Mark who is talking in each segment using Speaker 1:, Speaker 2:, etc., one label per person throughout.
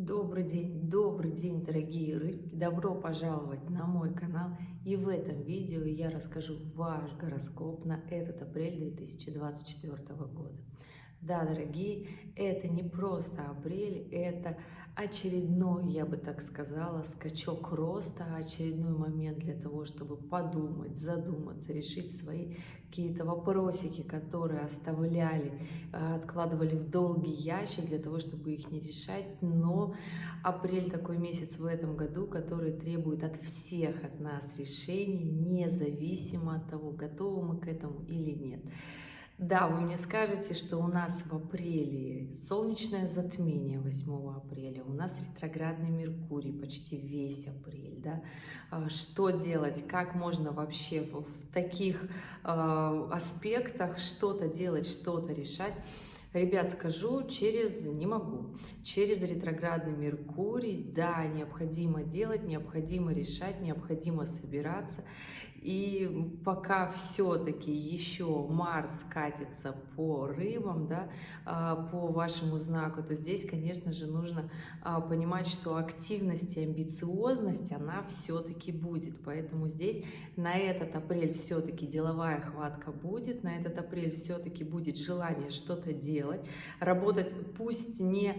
Speaker 1: Добрый день, дорогие рыбки! Добро пожаловать на мой канал. И в этом видео я расскажу ваш гороскоп на этот апрель 2024 года. Да, дорогие, это не просто апрель, это очередной, я бы так сказала, скачок роста, очередной момент для того, чтобы подумать, задуматься, решить свои какие-то вопросики, которые оставляли, откладывали в долгий ящик для того, чтобы их не решать. Но апрель такой месяц в этом году, который требует от всех, от нас решений, независимо от того, готовы мы к этому или нет. Да, вы мне скажете, что у нас в апреле солнечное затмение 8 апреля, у нас ретроградный Меркурий почти весь апрель, да? Что делать, как можно вообще в таких аспектах что-то делать, что-то решать? Ребят, скажу, не могу, через ретроградный Меркурий, да, необходимо делать, необходимо решать, необходимо собираться. И пока все-таки еще Марс катится по рыбам, да, по вашему знаку, то здесь, конечно же, нужно понимать, что активность и амбициозность, она все-таки будет. Поэтому здесь на этот апрель все-таки деловая хватка будет, на этот апрель все-таки будет желание что-то делать, работать пусть не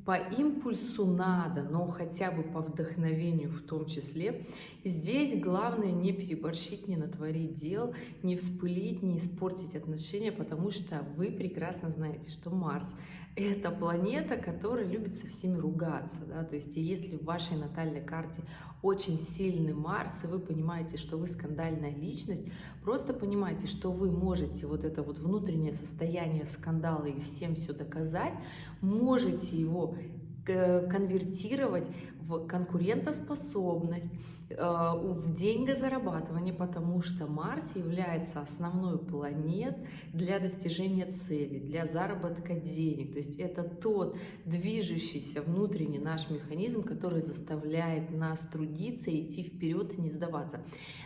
Speaker 1: по импульсу надо, но хотя бы по вдохновению в том числе. Здесь главное не переборщить, не натворить дел, не вспылить, не испортить отношения, потому что вы прекрасно знаете, что Марс — это планета, которая любит со всеми ругаться, да? То есть если в вашей натальной карте очень сильный Марс, и вы понимаете, что вы скандальная личность, просто понимайте, что вы можете вот это вот внутреннее состояние скандала и всем все доказать, можете его конвертировать в конкурентоспособность, в деньгозарабатывание, потому что Марс является основной планетой для достижения цели, для заработка денег. То есть это тот движущийся внутренний наш механизм, который заставляет нас трудиться, идти вперед и не сдаваться.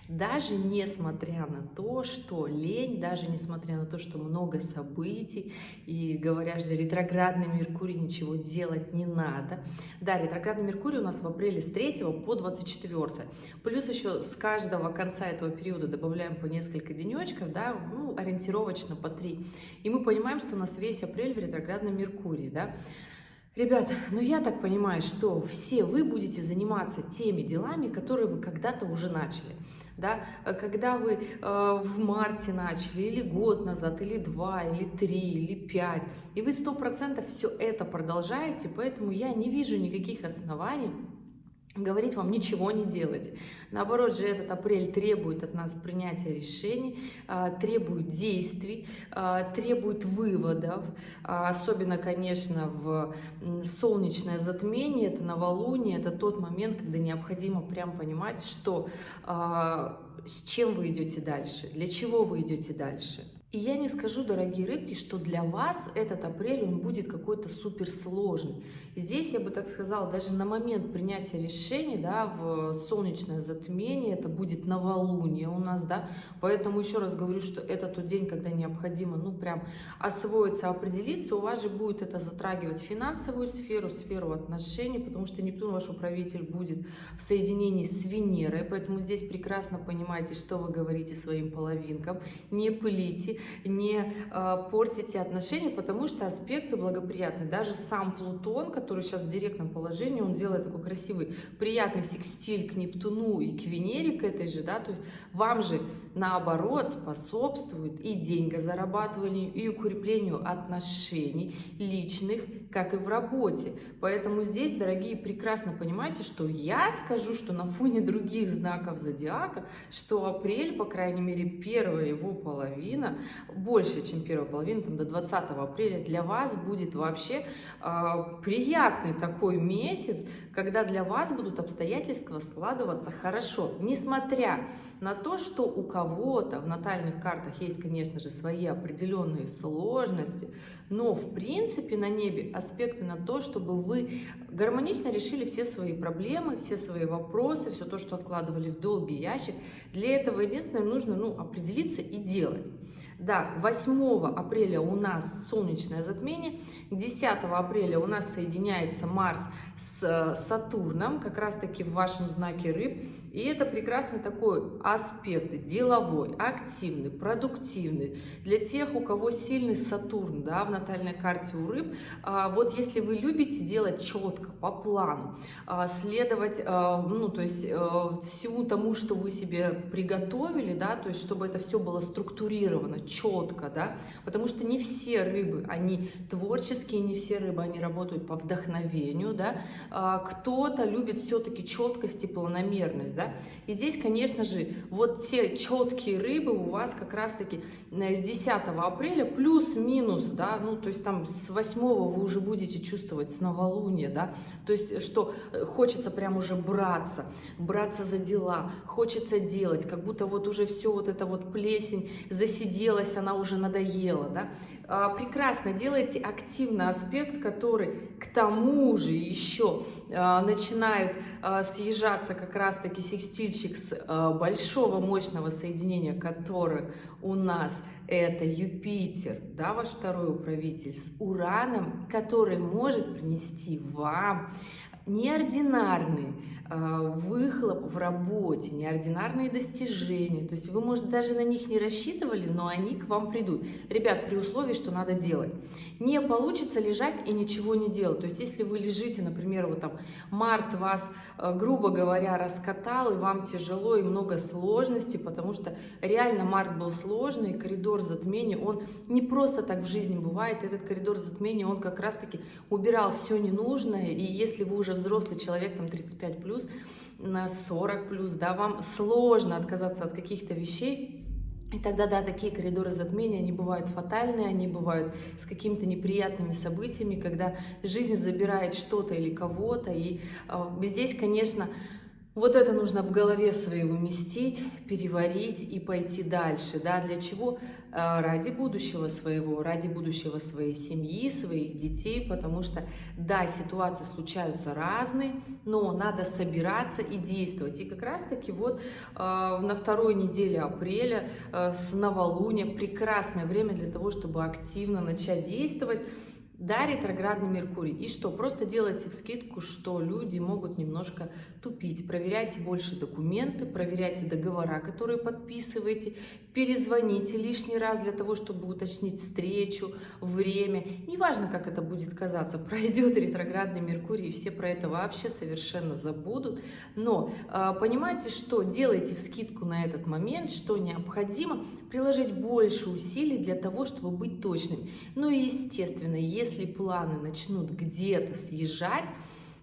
Speaker 1: Даже несмотря на то, что лень, даже несмотря на то, что много событий, и говорят, что ретроградный Меркурий, ничего делать не надо. Да, ретроградный Меркурий у нас в апреле с 3 по 24. Плюс еще с каждого конца этого периода добавляем по несколько денечков, да, ну, ориентировочно по 3. И мы понимаем, что у нас весь апрель в ретроградном Меркурии, да. Ребята, ну я так понимаю, что все вы будете заниматься теми делами, которые вы когда-то уже начали. Да? Когда вы в марте начали, или год назад, или 2, или 3, или 5, и вы 100% все это продолжаете, поэтому я не вижу никаких оснований говорить вам ничего не делать. Наоборот же, этот апрель требует от нас принятия решений, требует действий, требует выводов. Особенно, конечно, в солнечное затмение, это новолуние, это тот момент, когда необходимо прям понимать, что с чем вы идете дальше, для чего вы идете дальше. И я не скажу, дорогие рыбки, что для вас этот апрель, он будет какой-то суперсложный. Здесь, я бы так сказала, даже на момент принятия решений, да, в солнечное затмение, это будет новолуние у нас, да, поэтому еще раз говорю, что это тот день, когда необходимо, ну, прям освоиться, определиться, у вас же будет это затрагивать финансовую сферу, сферу отношений, потому что Нептун, ваш управитель, будет в соединении с Венерой, поэтому здесь прекрасно понимаете, что вы говорите своим половинкам, не пылите, не портите отношения, потому что аспекты благоприятны. Даже сам Плутон, который сейчас в директном положении, он делает такой красивый, приятный секстиль к Нептуну и к Венере, к этой же, да, то есть вам же наоборот способствует и деньгозарабатыванию, и укреплению отношений личных, как и в работе. Поэтому здесь, дорогие, прекрасно понимаете, что я скажу, что на фоне других знаков зодиака, что апрель, по крайней мере, первая его половина, больше, чем первая половина, там, до 20 апреля, для вас будет вообще приятный такой месяц, когда для вас будут обстоятельства складываться хорошо, несмотря на то, что у кого-то в натальных картах есть, конечно же, свои определенные сложности, но в принципе на небе аспекты на то, чтобы вы гармонично решили все свои проблемы, все свои вопросы, все то, что откладывали в долгий ящик. Для этого единственное нужно, ну, определиться и делать. Да, 8 апреля у нас солнечное затмение, 10 апреля у нас соединяется Марс с Сатурном, как раз таки в вашем знаке Рыб. И это прекрасный такой аспект, деловой, активный, продуктивный. Для тех, у кого сильный Сатурн, да, в натальной карте у Рыб, вот если вы любите делать четко, по плану, следовать, ну, то есть всему тому, что вы себе приготовили, да, то есть чтобы это все было структурировано, четко, да, потому что не все рыбы, они творческие, не все рыбы, они работают по вдохновению, да, кто-то любит все-таки четкость и планомерность, да, и здесь, конечно же, вот те четкие рыбы у вас как раз-таки с 10 апреля плюс-минус, да, ну, то есть там с 8 вы уже будете чувствовать с новолуния, да, то есть что хочется прям уже браться за дела, хочется делать, как будто вот уже все вот это вот плесень засиделась, она уже надоела, да. Прекрасно делайте активный аспект, который к тому же еще начинает съезжаться как раз-таки секстильчик с большого мощного соединения, которое у нас это Юпитер, да, ваш второй управитель, с Ураном, который может принести вам неординарный выхлоп в работе, неординарные достижения. То есть вы, может, даже на них не рассчитывали, но они к вам придут. Ребят, при условии, что надо делать. Не получится лежать и ничего не делать. То есть если вы лежите, например, вот там март вас, грубо говоря, раскатал, и вам тяжело, и много сложностей, потому что реально март был сложный, коридор затмения, он не просто так в жизни бывает. Этот коридор затмения, он как раз-таки убирал все ненужное, и если вы уже взрослый человек, там 35+, на 40+, да, вам сложно отказаться от каких-то вещей, и тогда, да, такие коридоры затмения, они бывают фатальные, они бывают с какими-то неприятными событиями, когда жизнь забирает что-то или кого-то, и здесь, конечно, вот это нужно в голове своей уместить, переварить и пойти дальше, да, для чего? Ради будущего своего, ради будущего своей семьи, своих детей, потому что, да, ситуации случаются разные, но надо собираться и действовать. И как раз-таки вот на второй неделе апреля с новолуния прекрасное время для того, чтобы активно начать действовать. Да, ретроградный Меркурий. И что? Просто делайте вскидку, что люди могут немножко тупить. Проверяйте больше документы, проверяйте договора, которые подписываете, перезвоните лишний раз для того, чтобы уточнить встречу, время. Неважно, как это будет казаться, пройдет ретроградный Меркурий, и все про это вообще совершенно забудут. Но понимаете, что делайте вскидку на этот момент, что необходимо приложить больше усилий для того, чтобы быть точным. Ну и естественно, если планы начнут где-то съезжать,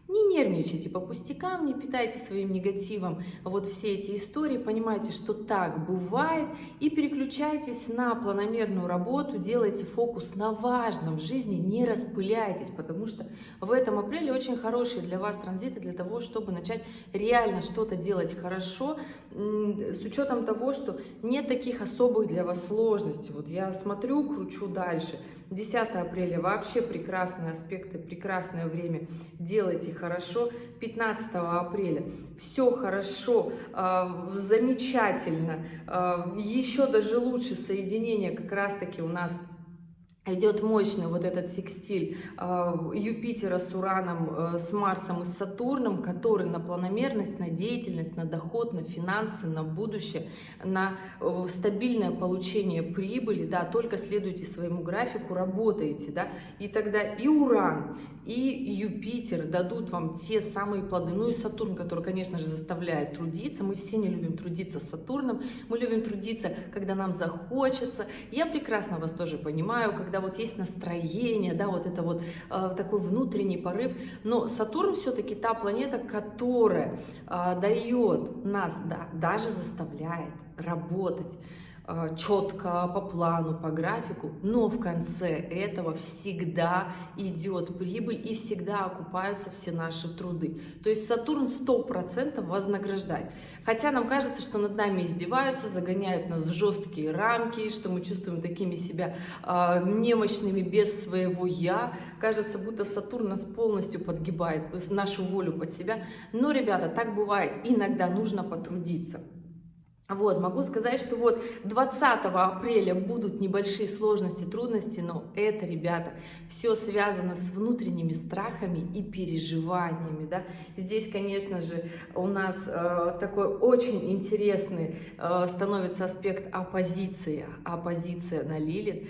Speaker 1: не нервничайте по пустякам, не питайте своим негативом вот все эти истории, понимайте, что так бывает, и переключайтесь на планомерную работу, делайте фокус на важном в жизни, не распыляйтесь, потому что в этом апреле очень хорошие для вас транзиты для того, чтобы начать реально что-то делать хорошо, с учетом того, что нет таких особых для вас сложностей. Вот я смотрю, кручу дальше. 10 апреля вообще прекрасные аспекты, прекрасное время, делайте хорошо. 15 апреля все хорошо, замечательно, еще даже лучше соединение как раз-таки у нас идет мощный вот этот секстиль Юпитера с Ураном, с Марсом и с Сатурном, который на планомерность, на деятельность, на доход, на финансы, на будущее, на стабильное получение прибыли, да, только следуйте своему графику, работаете, да, и тогда и Уран, и Юпитер дадут вам те самые плоды, ну и Сатурн, который, конечно же, заставляет трудиться, мы все не любим трудиться с Сатурном, мы любим трудиться, когда нам захочется, я прекрасно вас тоже понимаю, когда вот есть настроение, да, вот это вот такой внутренний порыв, но Сатурн все-таки та планета, которая дает нас, да, даже заставляет работать четко, по плану, по графику, но в конце этого всегда идет прибыль и всегда окупаются все наши труды. То есть Сатурн 100% вознаграждает. Хотя нам кажется, что над нами издеваются, загоняют нас в жесткие рамки, что мы чувствуем такими себя немощными, без своего «я». Кажется, будто Сатурн нас полностью подгибает, нашу волю под себя. Но, ребята, так бывает. Иногда нужно потрудиться. Вот, могу сказать, что вот 20 апреля будут небольшие сложности, трудности, но это, ребята, все связано с внутренними страхами и переживаниями, да. Здесь, конечно же, у нас такой очень интересный становится аспект оппозиция на Лилит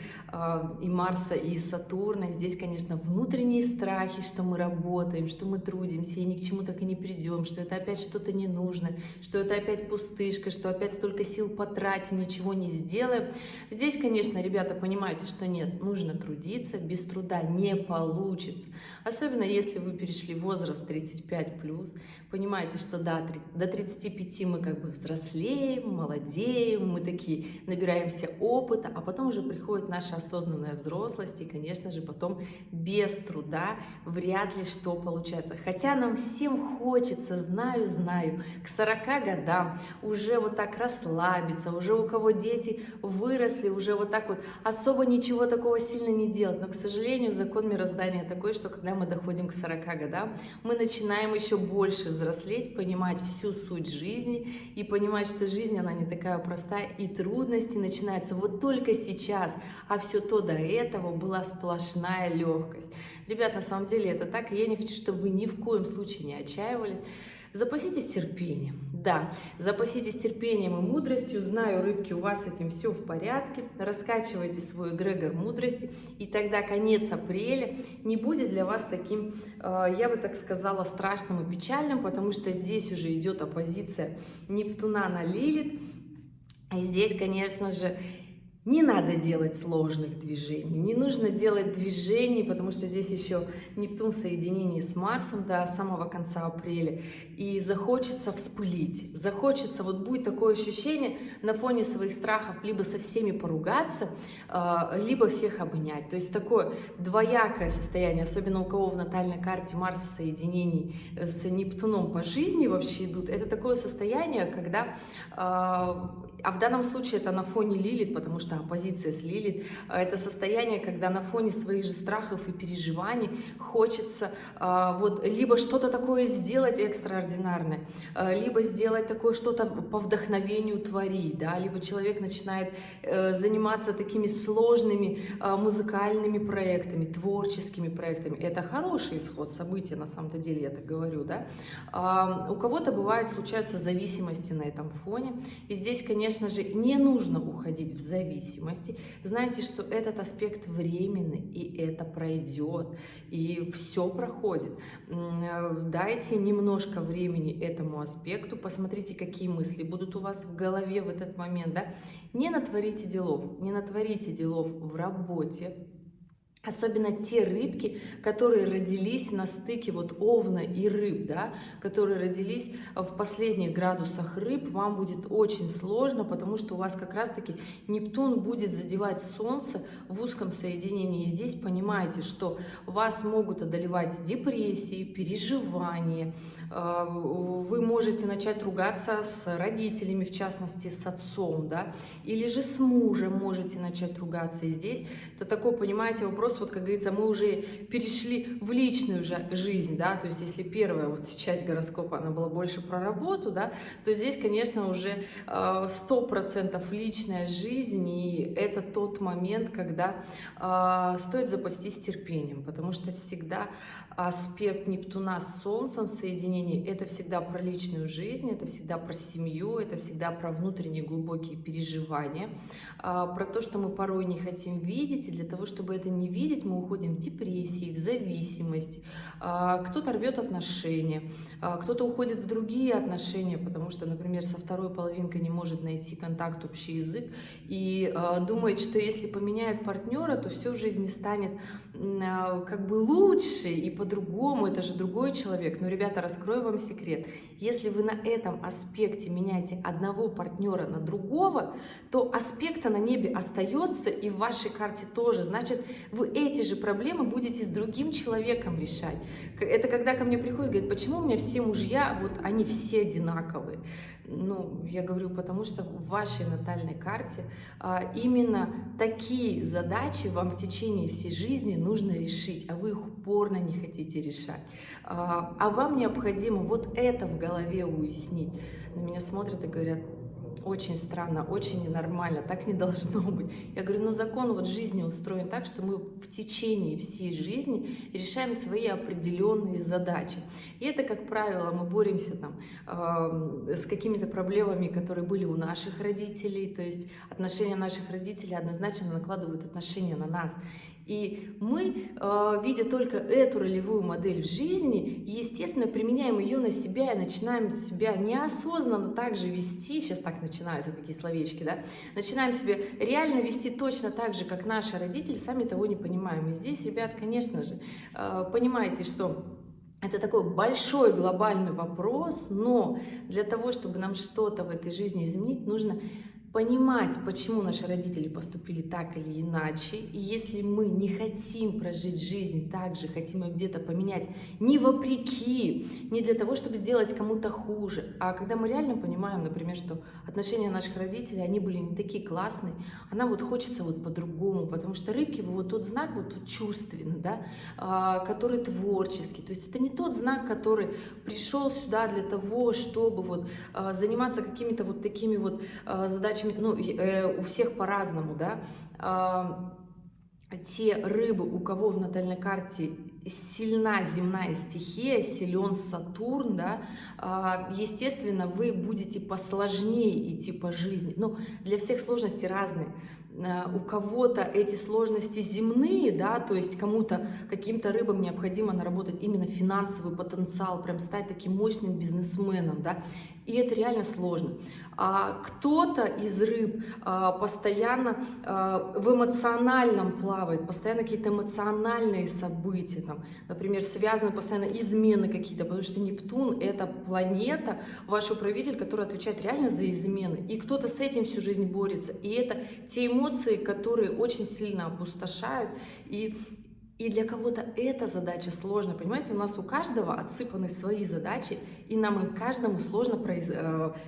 Speaker 1: и Марса, и Сатурна. Здесь, конечно, внутренние страхи, что мы работаем, что мы трудимся и ни к чему так и не придем, что это опять что-то ненужное, что это опять пустышка, что опять столько сил потратим, ничего не сделаем. Здесь, конечно, ребята, понимаете, что нет, нужно трудиться, без труда не получится. Особенно если вы перешли возраст 35+, понимаете, что да, до 35 мы как бы взрослеем, молодеем, мы такие набираемся опыта, а потом уже приходит наша осознанная взрослость, и, конечно же, потом без труда вряд ли что получается. Хотя нам всем хочется, знаю, к 40 годам уже вот так расслабиться, уже у кого дети выросли, уже вот так вот особо ничего такого сильно не делать. Но, к сожалению, закон мироздания такой, что когда мы доходим к 40 годам, мы начинаем еще больше взрослеть, понимать всю суть жизни и понимать, что жизнь, она не такая простая, и трудности начинаются вот только сейчас, а все то до этого была сплошная легкость. Ребят, на самом деле это так, и я не хочу, чтобы вы ни в коем случае не отчаивались. Запаситесь терпением, да, запаситесь терпением и мудростью. Знаю, рыбки, у вас с этим все в порядке. Раскачивайте свой эгрегор мудрости, и тогда конец апреля не будет для вас таким, я бы так сказала, страшным и печальным, потому что здесь уже идет оппозиция Нептуна на Лилит. И здесь, конечно же, не надо делать сложных движений, не нужно делать движений, потому что здесь еще Нептун в соединении с Марсом до самого конца апреля, и захочется вспылить, захочется, вот будет такое ощущение на фоне своих страхов либо со всеми поругаться, либо всех обнять. То есть такое двоякое состояние, особенно у кого в натальной карте Марс в соединении с Нептуном по жизни вообще идут, это такое состояние, когда... А в данном случае это на фоне Лилит, потому что оппозиция с Лилит, это состояние, когда на фоне своих же страхов и переживаний хочется вот либо что-то такое сделать экстраординарное, либо сделать такое что-то по вдохновению творить, да, либо человек начинает заниматься такими сложными музыкальными проектами, творческими проектами. Это хороший исход события, на самом-то деле, я так говорю, да. У кого-то бывает, случаются зависимости на этом фоне, и здесь, конечно же, не нужно уходить в зависимости. Знаете, что этот аспект временный, и это пройдет, и все проходит. Дайте немножко времени этому аспекту, посмотрите, какие мысли будут у вас в голове в этот момент, да? Не натворите делов в работе. Особенно те рыбки, которые родились на стыке вот Овна и Рыб, да, которые родились в последних градусах Рыб, вам будет очень сложно, потому что у вас как раз-таки Нептун будет задевать Солнце в узком соединении. И здесь понимаете, что вас могут одолевать депрессии, переживания, вы можете начать ругаться с родителями, в частности с отцом, да, или же с мужем можете начать ругаться. И здесь это такой, понимаете, вопрос, вот как говорится, мы уже перешли в личную жизнь, да, то есть если первая вот часть гороскопа, она была больше про работу, да, то здесь, конечно, уже 100% личная жизнь, и это тот момент, когда стоит запастись терпением, потому что всегда аспект Нептуна с Солнцем в соединении, это всегда про личную жизнь, это всегда про семью, это всегда про внутренние глубокие переживания, про то, что мы порой не хотим видеть, и для того, чтобы это не видеть, мы уходим в депрессии, в зависимость, кто-то рвет отношения, кто-то уходит в другие отношения, потому что, например, со второй половинкой не может найти контакт, общий язык, и думает, что если поменяет партнера, то все в жизни станет как бы лучше и по-другому, это же другой человек. Но, ребята, раскрою вам секрет, если вы на этом аспекте меняете одного партнера на другого, то аспекта на небе остается и в вашей карте тоже. Значит, вы эти же проблемы будете с другим человеком решать. Это когда ко мне приходят и говорят, почему у меня все мужья, вот они все одинаковые. Ну, я говорю, потому что в вашей натальной карте именно такие задачи вам в течение всей жизни нужно решить, а вы их упорно не хотите решать. А вам необходимо вот это в голове уяснить. На меня смотрят и говорят, очень странно, очень ненормально, так не должно быть. Я говорю, но закон вот жизни устроен так, что мы в течение всей жизни решаем свои определенные задачи. И это, как правило, мы боремся там с какими-то проблемами, которые были у наших родителей, то есть отношения наших родителей однозначно накладывают отношения на нас. И мы, видя только эту ролевую модель в жизни, естественно, применяем ее на себя и начинаем себя неосознанно также вести, сейчас так начинаются такие словечки, да, начинаем себя реально вести точно так же, как наши родители, сами того не понимаем. И здесь, ребят, конечно же, понимаете, что это такой большой глобальный вопрос, но для того, чтобы нам что-то в этой жизни изменить, нужно понимать, почему наши родители поступили так или иначе. И если мы не хотим прожить жизнь так же, хотим ее где-то поменять не вопреки, не для того, чтобы сделать кому-то хуже, а когда мы реально понимаем, например, что отношения наших родителей, они были не такие классные, а нам вот хочется вот по-другому, потому что рыбки, вот тот знак вот тут чувственный, да, который творческий, то есть это не тот знак, который пришел сюда для того, чтобы вот заниматься какими-то вот такими вот задачами. Ну, у всех по-разному, да, те рыбы, у кого в натальной карте сильна земная стихия, силен Сатурн, да, естественно, вы будете посложнее идти по жизни, но для всех сложности разные. У кого-то эти сложности земные, да, то есть кому-то, каким-то рыбам необходимо наработать именно финансовый потенциал, прям стать таким мощным бизнесменом, да, и это реально сложно. А кто-то из рыб постоянно в эмоциональном плавает, постоянно какие-то эмоциональные события, там, например, связаны постоянно измены какие-то, потому что Нептун — это планета, ваш управитель, который отвечает реально за измены, и кто-то с этим всю жизнь борется, и это те эмоции, которые очень сильно опустошают, и для кого-то эта задача сложная, понимаете, у нас у каждого отсыпаны свои задачи, и нам им каждому сложно,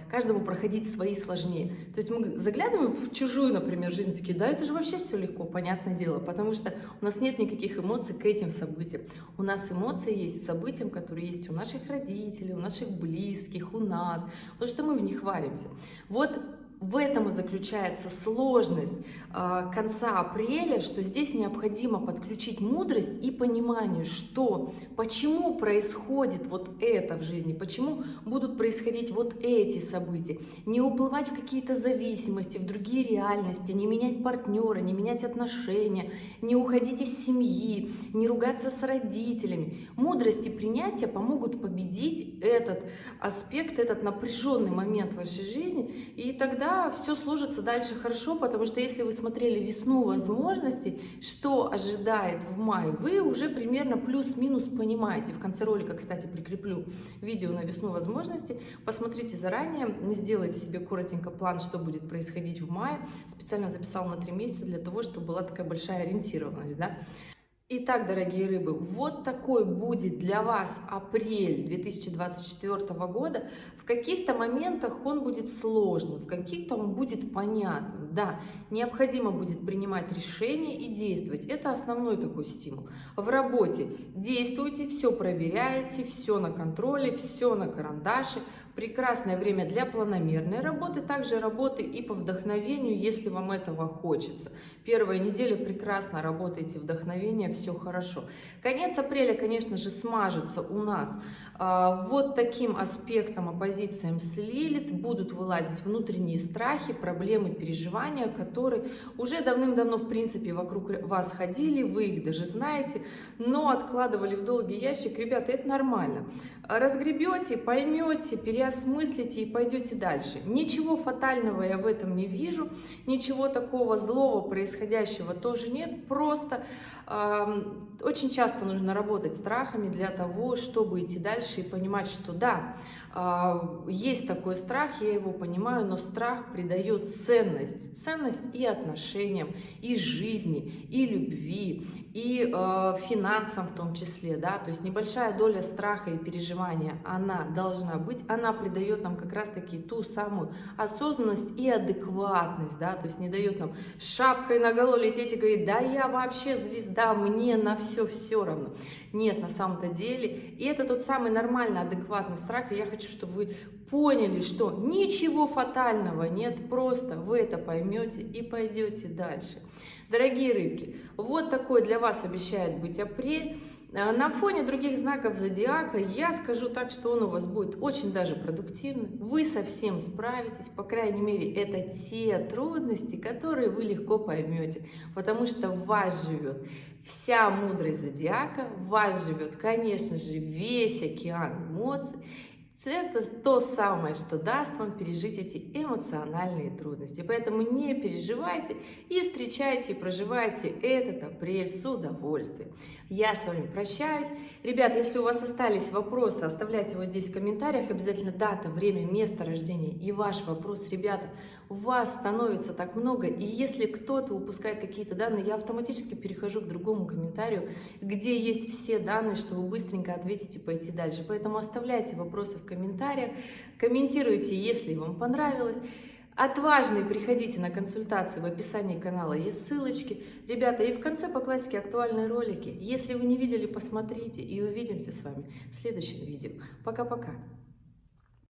Speaker 1: каждому проходить свои сложнее. То есть мы заглядываем в чужую, например, жизнь, такие, да, это же вообще все легко, понятное дело, потому что у нас нет никаких эмоций к этим событиям. У нас эмоции есть к событиям, которые есть у наших родителей, у наших близких, у нас, потому что мы в них варимся. Вот в этом и заключается сложность конца апреля, что здесь необходимо подключить мудрость и понимание, что почему происходит вот это в жизни, почему будут происходить вот эти события. Не уплывать в какие-то зависимости, в другие реальности, не менять партнера, не менять отношения, не уходить из семьи, не ругаться с родителями. Мудрость и принятие помогут победить этот аспект, этот напряженный момент в вашей жизни, и тогда все сложится дальше хорошо, потому что если вы смотрели «Весну возможностей», что ожидает в мае, вы уже примерно плюс-минус понимаете. В конце ролика, кстати, прикреплю видео на «Весну возможностей». Посмотрите заранее, сделайте себе коротенько план, что будет происходить в мае. Специально записала на 3 месяца для того, чтобы была такая большая ориентированность, да. Итак, дорогие рыбы, вот такой будет для вас апрель 2024 года. В каких-то моментах он будет сложным, в каких-то он будет понятным. Да, необходимо будет принимать решения и действовать. Это основной такой стимул. В работе действуйте, все проверяете, все на контроле, все на карандаше. Прекрасное время для планомерной работы, также работы и по вдохновению, если вам этого хочется. Первая неделя прекрасно работаете, вдохновение, все хорошо. Конец апреля, конечно же, смажется у нас вот таким аспектом, оппозициям с Лилит. Будут вылазить внутренние страхи, проблемы, переживания, которые уже давным-давно, в принципе, вокруг вас ходили, вы их даже знаете, но откладывали в долгий ящик. Ребята, это нормально. Разгребете, поймете, переосмыслите и пойдете дальше. Ничего фатального я в этом не вижу, ничего такого злого происходящего тоже нет, просто очень часто нужно работать страхами для того, чтобы идти дальше и понимать, что да, есть такой страх, я его понимаю, но страх придает ценность. ценность. Ценность и отношениям, и жизни, и любви, и финансам в том числе, да, то есть небольшая доля страха и переживания, она должна быть, она придает нам как раз-таки ту самую осознанность и адекватность, да, то есть не дает нам шапкой наголо лететь и говорить: да я вообще звезда, мне на все равно. Нет, на самом-то деле, и это тот самый нормальный, адекватный страх, и я хочу, чтобы вы поняли, что ничего фатального нет, просто вы это поймете и пойдете дальше. Дорогие рыбки, вот такой для вас обещает быть апрель. На фоне других знаков зодиака я скажу так, что он у вас будет очень даже продуктивный. Вы совсем справитесь, по крайней мере, это те трудности, которые вы легко поймете, потому что в вас живет вся мудрость зодиака, в вас живет, конечно же, весь океан эмоций. Это то самое, что даст вам пережить эти эмоциональные трудности. Поэтому не переживайте и встречайте и проживайте этот апрель с удовольствием. Я с вами прощаюсь. Ребят, если у вас остались вопросы, оставляйте его здесь в комментариях. Обязательно дата, время, место рождения и ваш вопрос. Ребята, у вас становится так много, и если кто-то упускает какие-то данные, я автоматически перехожу к другому комментарию, где есть все данные, чтобы быстренько ответить и пойти дальше. Поэтому оставляйте вопросы в комментариях, комментируйте, если вам понравилось. Отважные, приходите на консультации, в описании канала есть ссылочки. Ребята, и в конце по классике актуальные ролики. Если вы не видели, посмотрите, и увидимся с вами в следующем видео. Пока-пока!